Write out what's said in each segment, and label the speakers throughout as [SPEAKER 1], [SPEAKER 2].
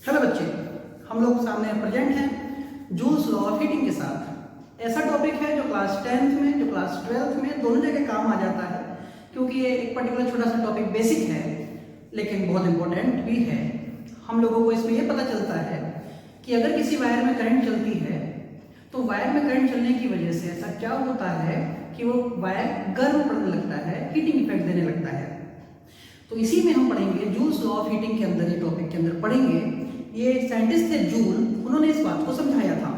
[SPEAKER 1] Hello बच्चे, हम लोग सामने प्रेजेंट हैं जूल्स लॉ ऑफ हीटिंग के साथ। ऐसा टॉपिक है जो क्लास 10th में, जो क्लास 12th में दोनों जगह काम आ जाता है, क्योंकि ये एक पर्टिकुलर छोटा सा टॉपिक बेसिक है लेकिन बहुत इंपॉर्टेंट भी है। हम लोगों को इसमें ये पता चलता है कि अगर किसी वायर में करंट चलती है तो वायर में करंट चलने की वजह से ऐसा क्या होता है कि वो वायर गर्म पड़ने लगता है, हीटिंग इफेक्ट देने लगता है। तो इसी में हम पढ़ेंगे जूल्स लॉ ऑफ हीटिंग के अंदर, ये टॉपिक के अंदर पढ़ेंगे। ये साइंटिस्ट थे जूल, उन्होंने इस बात को समझाया था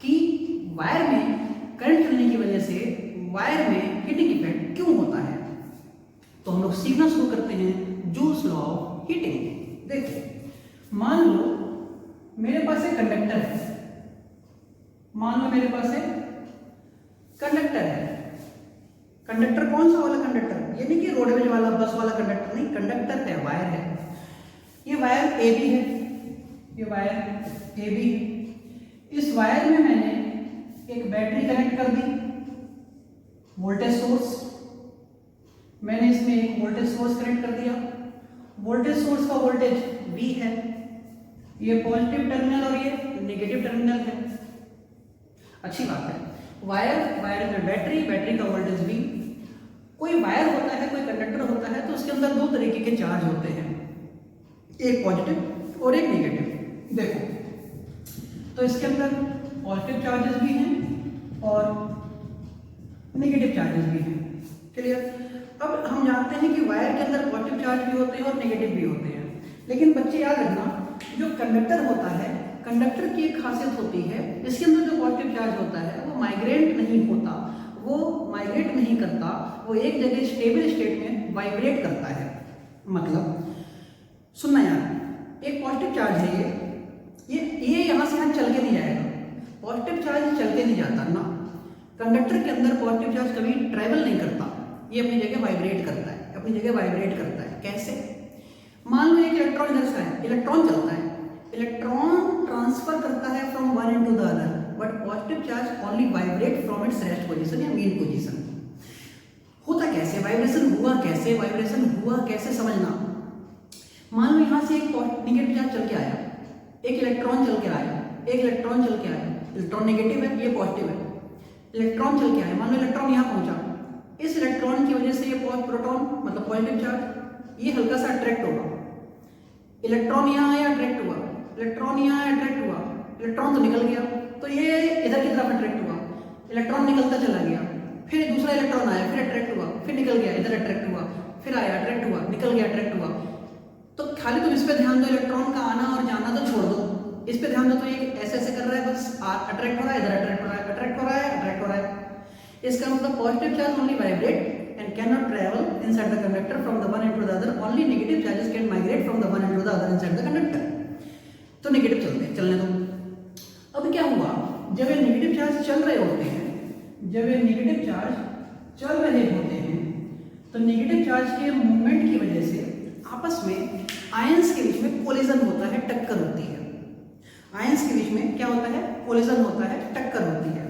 [SPEAKER 1] कि वायर में करंट चलने की वजह से वायर में हीटिंग इफेक्ट क्यों होता है। तो हम लोग सीखना शुरू करते हैं जूल्स लॉ ऑफ हीटिंग। देखिए, मान लो मेरे पास एक कंडक्टर है, मान लो मेरे पास एक कंडक्टर है। कंडक्टर कौन सा वाला कंडक्टर? ये नहीं कि रोडवेज वाला, बस वाला कंडक्टर नहीं, कंडक्टर है, वायर है। ये वायर ए बी है, ये वायर ए बी। इस वायर में मैंने एक बैटरी कनेक्ट कर दी, वोल्टेज सोर्स, मैंने इसमें एक वोल्टेज सोर्स कनेक्ट कर दिया। वोल्टेज सोर्स का वोल्टेज V है, ये पॉजिटिव टर्मिनल और ये नेगेटिव टर्मिनल है। अच्छी बात है। वायर में बैटरी, बैटरी का वोल्टेज V। कोई वायर होता है, कोई कंडक्टर होता है, तो उसके अंदर दो तरीके के चार्ज होते हैं, एक पॉजिटिव और एक नेगेटिव। देखो, तो इसके अंदर पॉजिटिव चार्जेस भी हैं और नेगेटिव चार्जेस भी हैं। क्लियर? अब हम जानते हैं कि वायर के अंदर पॉजिटिव चार्ज भी होते हैं और नेगेटिव भी होते हैं, लेकिन बच्चे याद रखना, जो कंडक्टर होता है, कंडक्टर की एक खासियत होती है, इसके अंदर जो पॉजिटिव चार्ज होता है वो माइग्रेट नहीं होता, वो माइग्रेट नहीं करता, वो एक जगह स्टेबल स्टेट में वाइब्रेट करता है। मतलब सुनना यार, एक पॉजिटिव चार्ज है, ये यहाँ से यहाँ चल के नहीं जाएगा। पॉजिटिव चार्ज चल के नहीं जाता ना, कंडक्टर के अंदर पॉजिटिव चार्ज कभी ट्रैवल नहीं करता, ये अपनी जगह वाइब्रेट करता है, अपनी जगह वाइब्रेट करता है। कैसे? मान लो एक इलेक्ट्रॉन इधर से है, इलेक्ट्रॉन चलता है, इलेक्ट्रॉन ट्रांसफर करता है from one into the other, but positive charge only vibrate from its rest position या मेन पोजीशन। होता कैसे? वाइब्रेशन हुआ कैसे? वाइब्रेशन हुआ कैसे समझना। मान लो यहाँ से एक नेगेटिव चार्ज चल के आया, एक इलेक्ट्रॉन चल के आया, एक इलेक्ट्रॉन चल के आया, इलेक्ट्रॉन नेगेटिव है, ये पॉजिटिव है। इलेक्ट्रॉन चल के आया, मान लो इलेक्ट्रॉन यहाँ पहुंचा, इस इलेक्ट्रॉन की वजह से ये प्रोटॉन मतलब पॉजिटिव चार्ज ये हल्का सा अट्रैक्ट होगा। इलेक्ट्रॉन यहाँ आया, अट्रैक्ट हुआ, इलेक्ट्रॉन यहाँ आया, अट्रैक्ट हुआ, इलेक्ट्रॉन तो निकल गया, तो ये इधर की तरफ अट्रैक्ट हुआ, इलेक्ट्रॉन निकलता चला गया, फिर दूसरा इलेक्ट्रॉन आया, फिर अट्रैक्ट हुआ, फिर निकल गया, इधर अट्रैक्ट हुआ, फिर आया, अट्रैक्ट हुआ, निकल गया, अट्रैक्ट हुआ। तो खाली तुम इस पे ध्यान दो, इलेक्ट्रॉन का आना और जाना तो छोड़ दो, इस पे ध्यान दो। तो ये ऐसे ऐसे कर रहा है, बस अट्रैक्ट हो रहा है, इधर अट्रैक्ट हो रहा है, अट्रैक्ट हो रहा है, अट्रैक्ट हो रहा है। इसका मतलब positive charge only vibrate and cannot travel inside the conductor from the one end to the other. Only negative charges can migrate from the one end to the other inside the conductor. तो negative चलने दो। अब क्या हुआ, जब ये negative charge चल रहे होते हैं, जब ये नेगेटिव चार्ज चल रहे होते हैं, तो नेगेटिव चार्ज के मूवमेंट की वजह से आपस में आयंस के बीच में कोलिजन होता है, टक्कर होती है। आयंस के बीच में क्या होता है? कोलिजन होता है, टक्कर होती है।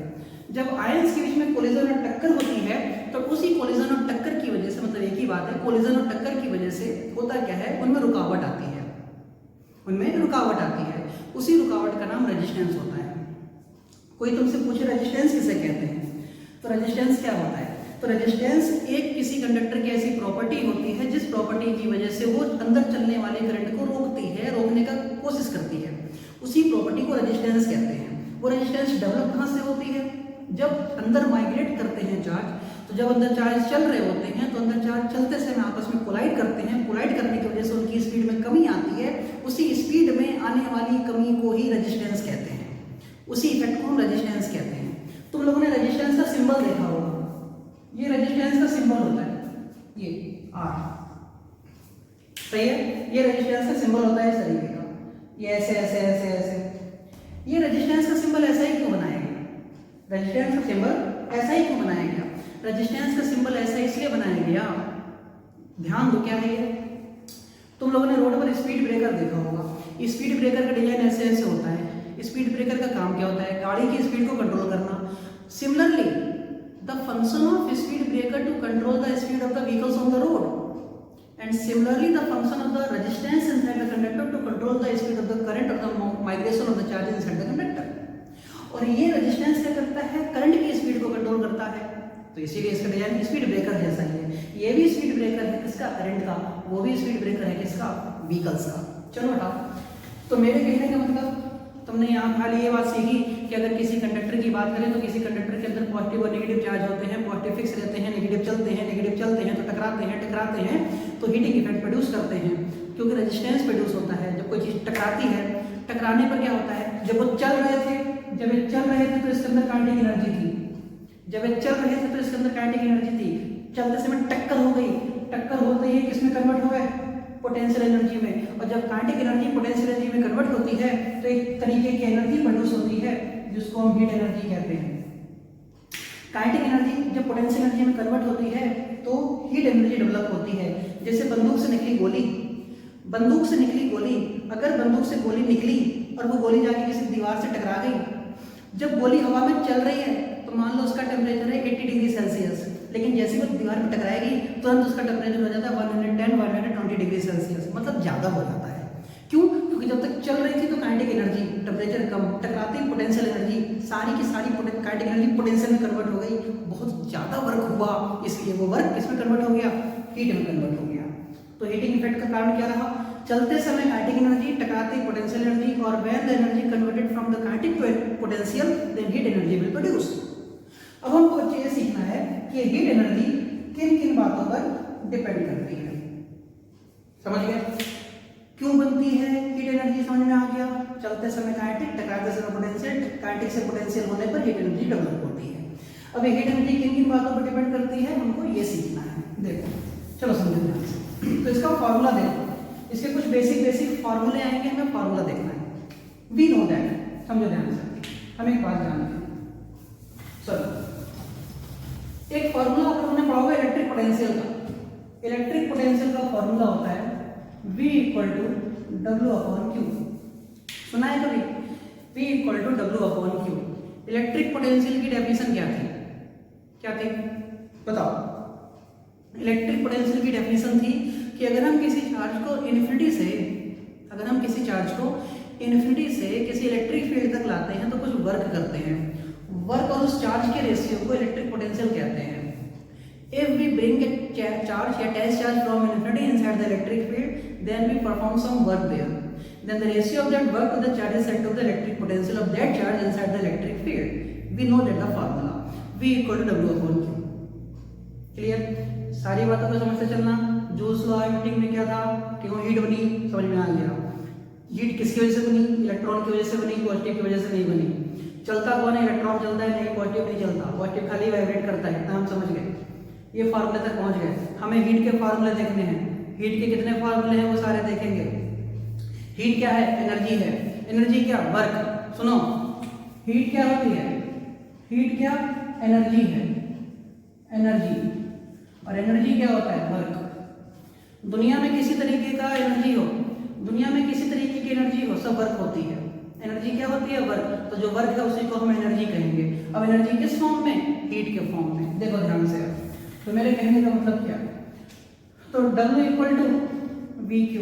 [SPEAKER 1] जब आयंस के बीच में कोलिजन और टक्कर होती है, तो उसी कोलिजन और टक्कर की वजह से, मतलब एक ही बात है, कोलिजन और टक्कर की वजह से होता क्या है, उनमें रुकावट आती है, उनमें रुकावट आती है। उसी रुकावट का नाम रेजिस्टेंस होता है। कोई तुमसे पूछे रेजिस्टेंस किसे कहते हैं, तो रेजिस्टेंस क्या होता है? तो रेजिस्टेंस एक किसी कंडक्टर की ऐसी प्रॉपर्टी होती है जिस प्रॉपर्टी की वजह से वो अंदर चलने वाले करंट को रोकती है, रोकने का कोशिश करती है, उसी प्रॉपर्टी को रेजिस्टेंस कहते हैं। वो रेजिस्टेंस डेवलप कहाँ से होती है? जब अंदर माइग्रेट करते हैं चार्ज, तो जब अंदर चार्ज चल रहे होते हैं, तो अंदर चार्ज चलते समय आपस में कोलाइड करते हैं, कोलाइड करने की वजह से उनकी स्पीड में कमी आती है, उसी स्पीड में आने वाली कमी को ही रेजिस्टेंस कहते हैं, उसी इफेक्ट को हम रेजिस्टेंस कहते हैं। तुम लोगों ने रेजिस्टेंस का सिंबल देखा होगा, ये रेजिस्टेंस का सिंबल होता है, ये R, सही है? ये रेजिस्टेंस का सिंबल होता है इस तरीके का, ये ऐसे ऐसे ऐसे ऐसे। ये रेजिस्टेंस का सिंबल ऐसा ही क्यों बनाया गया? रेजिस्टेंस का सिंबल ऐसा ही क्यों बनाया गया? रेजिस्टेंस का सिंबल ऐसा इसलिए बनाया गया, ध्यान दो क्या है ये। तुम लोगों ने रोड पर स्पीड ब्रेकर देखा होगा, स्पीड ब्रेकर का डिजाइन ऐसे ऐसे होता है। स्पीड ब्रेकर का काम क्या होता है? गाड़ी की स्पीड को कंट्रोल करना। Similarly the function of speed breaker to control the speed of the vehicles on the road and similarly the function of the resistance inside the conductor to control the speed of the current or the migration of the charge inside the conductor। और ये resistance क्या करता है, current की speed को control करता है। तो इसीलिए इसका डिजाइन स्पीड ब्रेकर जैसा ही है। ये भी स्पीड ब्रेकर है किसका, करंट का, वो भी स्पीड ब्रेकर है किसका, व्हीकल्स का। चलो बेटा, तो मेरे कहने का मतलब तुमने यहाँ खाली ये बात सीखी कि अगर किसी कंडक्टर की बात करें तो किसी कंडक्टर के अंदर पॉजिटिव और नेगेटिव चार्ज होते हैं, पॉजिटिव फिक्स रहते हैं, नेगेटिव चलते हैं तो टकराते हैं तो हीटिंग इफेक्ट प्रोड्यूस करते हैं, क्योंकि रेजिस्टेंस प्रोड्यूस होता है। जब कोई चीज़ टकराती है, टकराने पर क्या होता है, जब वो चल रहे थे तो इसके अंदर काइनेटिक एनर्जी थी, तो इसके अंदर काइनेटिक एनर्जी थी। चलते समय टक्कर होते ही किसमें कन्वर्ट हो गए, पोटेंशियल एनर्जी में। और जब काइनेटिक एनर्जी पोटेंशियल एनर्जी में कन्वर्ट होती है तो एक तरीके की एनर्जी प्रोड्यूस होती है जिसको हम हीट एनर्जी कहते हैं। काइनेटिक एनर्जी जब पोटेंशियल एनर्जी में कन्वर्ट होती है तो हीट एनर्जी डेवलप होती है। जैसे बंदूक से निकली गोली, अगर बंदूक से गोली निकली और वो गोली जाके किसी दीवार से टकरा गई, जब गोली हवा में चल रही है तो मान लो उसका टेम्परेचर है 80 डिग्री सेल्सियस, लेकिन जैसे वो दीवार पर टकराएगी तुरंत उसका टेम्परेचर हो जाता है 110-120 डिग्री सेल्सियस, मतलब ज़्यादा हो जाता है। क्यों? क्योंकि जब तक चल रही थी तो काइनेटिक एनर्जी, टेम्परेचर कम, टकराती पोटेंशियल एनर्जी, सारी की सारी काइनेटिक एनर्जी पोटेंशियल में कन्वर्ट हो गई, बहुत ज़्यादा वर्क हुआ, इसलिए वो वर्क किसमें कन्वर्ट हो गया, हीट में कन्वर्ट हो गया। तो हीटिंग इफेक्ट का कारण क्या रहा, चलते समय काइनेटिक एनर्जी, टकराती पोटेंशियल एनर्जी, और when the energy converted from the kinetic to potential then heat energy will produce. अब हमको बच्चे ये सीखना है कि हीट एनर्जी किन किन बातों पर डिपेंड करती है। समझ गए? क्यों बनती है हीट एनर्जी, समझ में आ गया। चलते समय काइनेटिक, टकराते समय पोटेंशियल, काइनेटिक से पोटेंशियल होने पर हीट एनर्जी डेवलप होती है। अब हीट एनर्जी किन किन बातों पर डिपेंड करती है हमको ये सीखना है। देखो, चलो समझो ध्यान से। तो इसका फॉर्मूला देखो, इसके कुछ बेसिक फार्मूले आएंगे, हमें फार्मूला देखना है। वी नो दैट, समझो ध्यान से, हम एक बात जानते हैं। चलो, एक फार्मूला अगर हमने पढ़ा होगा इलेक्ट्रिक पोटेंशियल का फार्मूला होता है V = W/Q। सुना है कभी? V = W/Q। इलेक्ट्रिक पोटेंशियल की डेफिनेशन क्या थी बताओ। इलेक्ट्रिक पोटेंशियल की डेफिनेशन थी कि अगर हम किसी चार्ज को इन्फिनिटी से किसी इलेक्ट्रिक फील्ड तक लाते हैं तो कुछ वर्क करते हैं, वर्क और उस चार्ज के रेशियो को इलेक्ट्रिक पोटेंशियल कहते हैं। If we bring a charge, a test charge from infinity inside the electric field, then we perform some work there. Then the ratio of that work to the charge is set to the electric potential of that charge inside the electric field. We know that the formula V = W/Q. Clear? सारी बातों को समझते चलना। Joules law of heating में क्या था, क्यों heat बनी, समझ में आ गया। हीट किसकी वजह से बनी, इलेक्ट्रॉन की वजह से बनी, पॉजिटिव की वजह से नहीं बनी। चलता कौन है, इलेक्ट्रॉन चलता है, नहीं पॉजिटिव नहीं चलता, पॉजिटिव खाली वाइब्रेट करता है। इतना हम समझ गए, ये फार्मूले तक पहुंच गए। हमें हीट के फार्मूले देखने हैं, हीट के कितने फार्मूले हैं वो सारे देखेंगे। हीट क्या है, एनर्जी है। एनर्जी क्या, वर्क। सुनो, हीट क्या होती है, हीट क्या, एनर्जी है, एनर्जी। और एनर्जी क्या होता है, वर्क। दुनिया में किसी तरीके का एनर्जी हो, दुनिया में किसी तरीके की एनर्जी हो, सब वर्क होती है। एनर्जी क्या होती है, वर्क। तो जो वर्क है उसी को हम एनर्जी कहेंगे। अब एनर्जी किस फॉर्म में, हीट के फॉर्म में। देखो ध्यान से, तो मेरे कहने का मतलब क्या है, तो W = VQ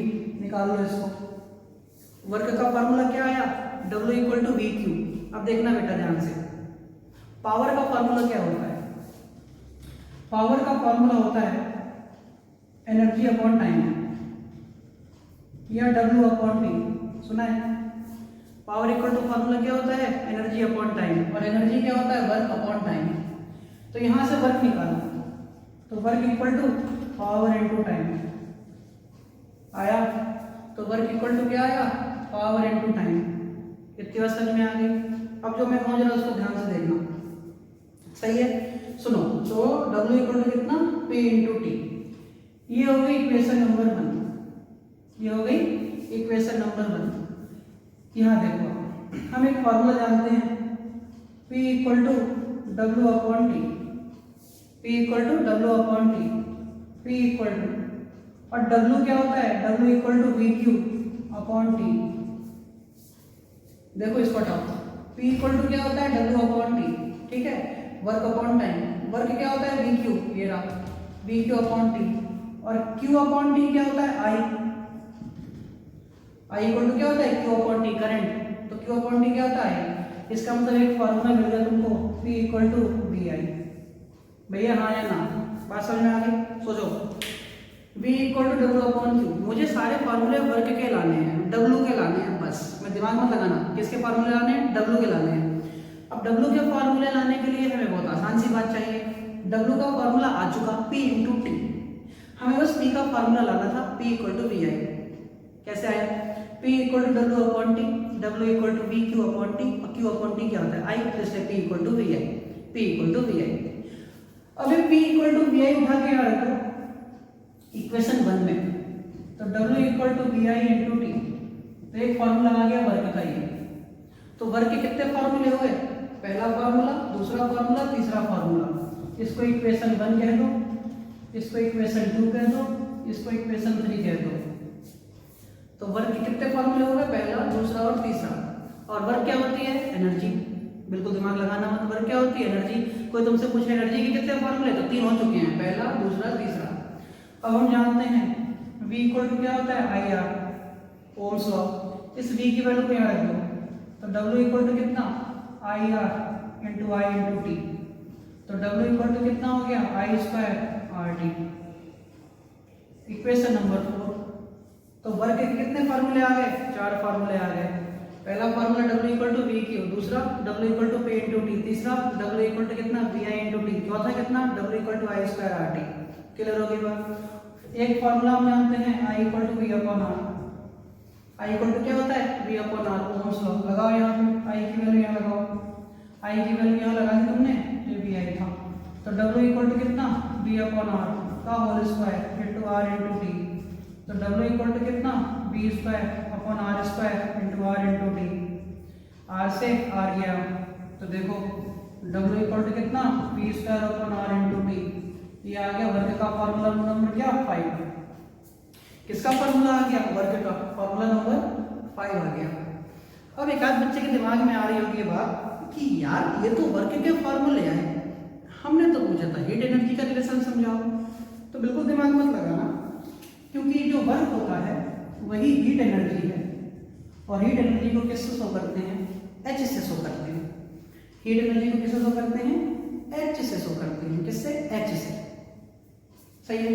[SPEAKER 1] निकाल लो इसको। वर्क का फार्मूला क्या आया, W = VQ। अब देखना बेटा ध्यान से, पावर का फार्मूला क्या होता है, पावर का फार्मूला होता है एनर्जी अपॉन टाइम या W/T। सुना है? पावर इक्वल टू फार्मूला क्या होता है, एनर्जी अपॉन टाइम, और एनर्जी क्या होता है, वर्क अपॉन टाइम। तो यहां से वर्क निकालना, तो work equal to power into time आया। तो वर्क इक्वल टू क्या आया, पावर इनटू टाइम। इतनी बात समझ में आ गई। अब जो मैं पहुंच रहा हूं उसको ध्यान से देखना, सही है। सुनो, तो W = कितना, P × T। ये हो गई इक्वेशन नंबर 1, ये हो गई इक्वेशन नंबर 1। यहाँ देखो, हम एक फॉर्मूला जानते हैं, P = W/T, P = W/T, P = और W क्या होता है, W = VQ/T। देखो इसको हटाओ, P = क्या होता है, W/T, ठीक है। वर्क अपॉन टाइम, वर्क क्या होता है, VQ, ये रहा VQ/T। और Q अपॉन टी क्या होता है, I इक्वल टू क्या होता है, Q अपॉन टी करंट। तो Q अपॉन टी क्या होता है, इसका मतलब एक फॉर्मूला मिल गया तुमको, P इक्वल टू VI। भैया हाँ या ना, बात समझ में आ गई? सोचो, V equal to W upon Q. मुझे सारे फार्मूले वर्क के लाने हैं, W के लाने हैं, बस मैं दिमाग मत लगाना, किसके फार्मूले लाने हैं, W के लाने हैं। अब W के फार्मूले लाने के लिए हमें बहुत आसान सी बात चाहिए, W का फार्मूला आ चुका P इंटू टी, हमें बस P का फार्मूला लाना था, P इक्वल टू VI। कैसे आया, P equal to W upon T, W equal to V Q upon T, और Q अपॉन टी क्या होता है, I, इसलिए P equal to VI, P equal to VI। अभी P इक्वल टू VI उठा के आ रखो इक्वेशन 1 में, तो W equal to VI into T, तो एक फॉर्मूला आ गया वर्क का ये। तो वर्क के कितने फॉर्मूले हुए, पहला फॉर्मूला, दूसरा फॉर्मूला, तीसरा फॉर्मूला। इसको इक्वेशन 1 कह दो, इसको इक्वेशन 2 कह दो, इसको इक्वेशन 3 कह दो। तो वर्क के कितने फॉर्मूले हो गए, पहला, दूसरा और तीसरा। और वर्क क्या होती है, एनर्जी। बिल्कुल दिमाग लगाना मत, वर्क क्या होती है, एनर्जी। कोई तुमसे पूछे एनर्जी के कितने फॉर्मूले, तो 3 हो चुके हैं, पहला, दूसरा, तीसरा। अब हम जानते हैं V इक्वल टू क्या होता है, IR, ओम्स लॉ। इस V की वैल्यू को यहाँ रख दो, तो W इक्वल टू कितना, IR into I into T. तो W इक्वल टू कितना हो गया, I square RT। Equation number 4। तो वर्क के कितने फार्मूले आ गए, 4 फार्मूले आ गए। पहला formula W equal to V Q, दूसरा W equal to P into T, तीसरा W इक्वल टू कितना, VI इंटू टी, चौथा कितना, W equal to I square RT। Clear हो गई बात। एक फॉर्मूला हम जानते हैं, I equal to V upon R। I equal to क्या होता है, V upon R, ohm's law. लगाओ यहाँ पे, I की वैल्यू यहाँ लगाओ, I की वैल्यू यहाँ लगा दी तुमने, जो VI था। तो W इक्वल टू कितना, V अपॉन R का whole square into R into T. तो W इक्वल टू कितना, V square upon R square into R into T. R से R गया, तो देखो W इक्वल टू कितना, V square upon R into T. ये आ गया वर्क का फार्मूला नंबर क्या, 5। किसका फार्मूला आ गया, वर्क का फार्मूला नंबर 5 आ गया। अब एक आध बच्चे के दिमाग में आ रही होगी ये बात कि यार ये तो वर्क के फार्मूले आए, हमने तो पूछा था हीट एनर्जी का रिलेशन समझाओ। तो बिल्कुल दिमाग मत लगाना, क्योंकि जो वर्क होता है वही हीट एनर्जी है, और हीट एनर्जी को किससे शो करते हैं, H से शो करते हैं। हीट एनर्जी को किससे शो करते हैं, H से शो करते हैं। किससे, H से। सही है,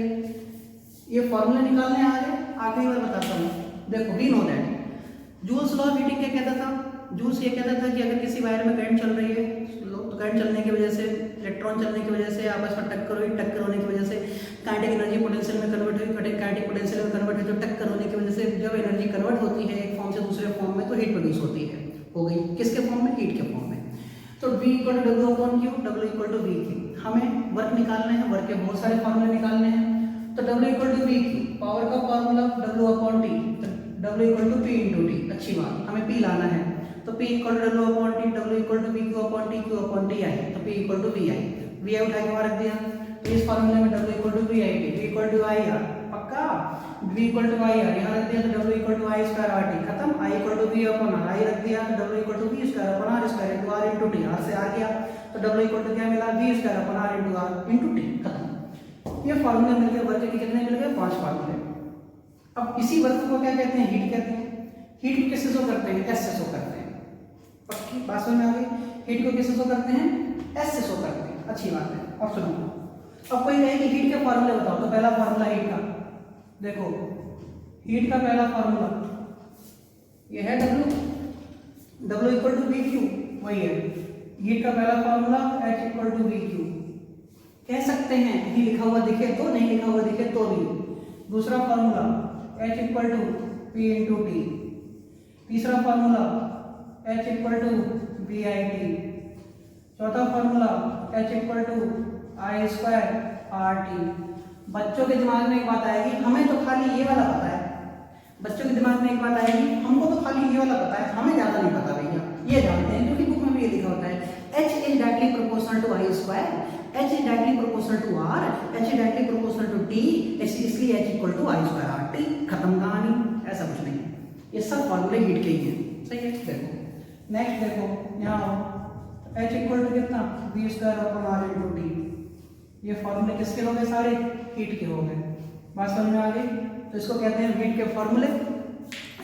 [SPEAKER 1] ये फॉर्मूला निकालने आ गए, आखिरी बार बताता हूँ। देखो, we know that Joule's law of heating क्या कहता था, जूल्स ये कहता था कि अगर किसी वायर में करंट चल रही है, तो करंट चलने की वजह से, इलेक्ट्रॉन चलने की वजह से आपस में टक्कर हुई, टक्कर होने की वजह से काइनेटिक एनर्जी पोटेंशियल में कन्वर्ट हुई, काइनेटिक पोटेंशियल में कन्वर्ट हुई, तो टक्कर होने की वजह से जब एनर्जी कन्वर्ट होती है एक फॉर्म से दूसरे फॉर्म में, तो हीट प्रोड्यूस होती है। हो गई किसके फॉर्म में, हीट के फॉर्म में। तो V equal to W upon Q, W equal to V Q। हमें वर्क निकालना है, वर्क के बहुत सारे फॉर्मूले निकालने हैं। तो W equal to V Q, power का फॉर्मूला W अपॉन T, तो W equal to P into T. अच्छी बात, हमें P लाना है, तो P equal to W upon T, W equal to V Q upon T, Q upon T आई, तो P equal to VI। VI उठा के वहाँ रख दिया, तो इस फॉर्मूले में W equal to VI, V equal to IR, पक्का, V इक्वल टू IR यहाँ रख दिया, तो W equal to I square RT, खत्म। I equal to V upon R, I रख दिया, तो W equal to V square upon R square into R into T. R से R गया, तो W इक्वल टू क्या मिला, V square upon R into R into T, खत्म। ये फार्मूले मिल गए, वर्क के कितने मिल गए, 5 फार्मूले। अब इसी वर्क को क्या कहते हैं, हीट कहते हैं। हीट को किससे शो करते हैं, S से शो करते हैं। पक्की बात समझ में आ गई, हीट को किससे शो करते हैं, S से शो करते हैं। अच्छी बात है। और सुनो, अब कोई कहे कि हीट के फार्मूले बताओ, तो पहला फार्मूला हीट का देखो, हीट का पहला फार्मूला ये है W equal to V Q, वही है हीट का पहला formula, H equal to V Q. कह सकते हैं ये लिखा हुआ दिखे तो, नहीं लिखा हुआ दिखे तो भी। दूसरा formula H equal to P into T. तीसरा formula H equal to V I T. चौथा formula H equal to I square R T. बच्चों के दिमाग में एक बात आएगी, हमें तो खाली ये वाला पता है। बच्चों के दिमाग में एक बात आएगी, हमको तो खाली ये वाला पता है, हमें ज़्यादा नहीं पता भैया। ये जानते हैं क्योंकि बुक में भी ये लिखा होता है, H is directly proportional to I square, H is directly proportional to R, H is directly proportional to T, इसलिए H equal to I square R T. खत्म कहानी, ऐसा कुछ नहीं है। ये सब फॉर्मूले हीट के ही हैं। सही है। देखो नेक्स्ट, देखो यहाँ H इक्वल टू कितना, V square upon R into T. ये फॉर्मूले किसके हो गए, सारे हीट के हो गए। बात समझ में आ गई? तो इसको कहते हैं हीट के फॉर्मूले।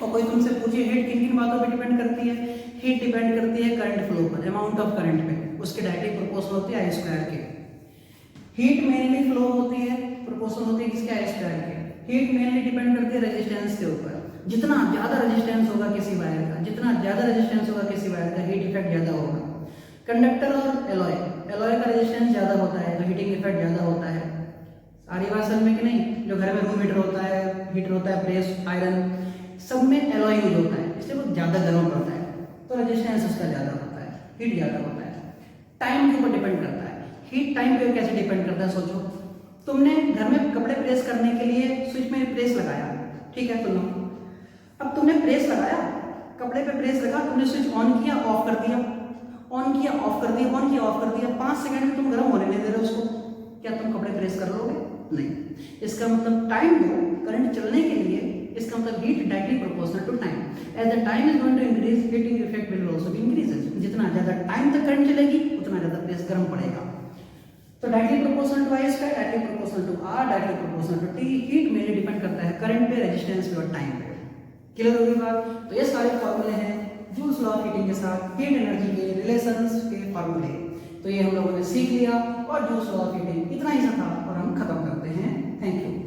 [SPEAKER 1] और कोई तुमसे पूछे हीट किन किन बातों पे डिपेंड करती है? हीट डिपेंड करती है करंट फ्लो पर, अमाउंट ऑफ करंट पे, उसके डायरेक्टली प्रोपोर्शनल होती है आई स्क्वायर के। हीट मेनली फ्लो होती है, प्रोपोर्शनल होती है किसके? आई स्क्वायर के। हीट मेनली डिपेंड करती है रेजिस्टेंस के ऊपर। जितना ज्यादा रेजिस्टेंस होगा किसी वायर का, जितना ज्यादा रेजिस्टेंस होगा किसी वायर का, हीट इफेक्ट ज्यादा होगा। कंडक्टर और एलॉय, एलॉय का रेजिस्टेंस ज्यादा होता है तो हीटिंग इफेक्ट ज्यादा होता है। सारी बात समझ में कि नहीं? जो घर में रूम हीटर होता है, प्रेस आयरन, सब में एलॉय यूज होता है, इसलिए वो ज्यादा गर्म पड़ता है, तो रेजिस्टेंस उसका ज्यादा होता है, हीट ज्यादा होता है। टाइम के ऊपर डिपेंड करता है। हीट टाइम पे कैसे डिपेंड करता है? सोचो, तुमने घर में कपड़े प्रेस करने के लिए स्विच में प्रेस लगाया, ठीक है? सुनो, अब तुमने प्रेस लगाया, कपड़े पे प्रेस लगा, तुमने स्विच ऑन किया, ऑफ कर दिया, ऑन किया, ऑफ कर दिया, ऑन किया, ऑफ कर दिया, 5 सेकंड में तुम गर्म होने नहीं दे रहे उसको, क्या तुम कपड़े प्रेस कर लोगे? नहीं। इसका मतलब टाइम दो करंट चलने के लिए, इसका मतलब heat directly proportional to time. As the time is going to increase, heating effect will also be increases. जितना ज्यादा टाइम तक करंट चलेगी उतना ज्यादा प्रेस गर्म पड़ेगा। तो directly proportional to I square, directly proportional to R, directly proportional to T. Heat mainly depend करता है करंट पे, रेजिस्टेंस पे और टाइम पे। क्लियर होगी बात? तो ये सारे फॉर्मूले हैं जूल्स लॉ ऑफ हीटिंग के साथ हीट एनर्जी के रिलेशंस के फॉर्मूले। तो ये हम लोगों ने सीख लिया और जूल्स लॉ ऑफ हीटिंग इतना ही था और हम खत्म करते हैं। Thank you.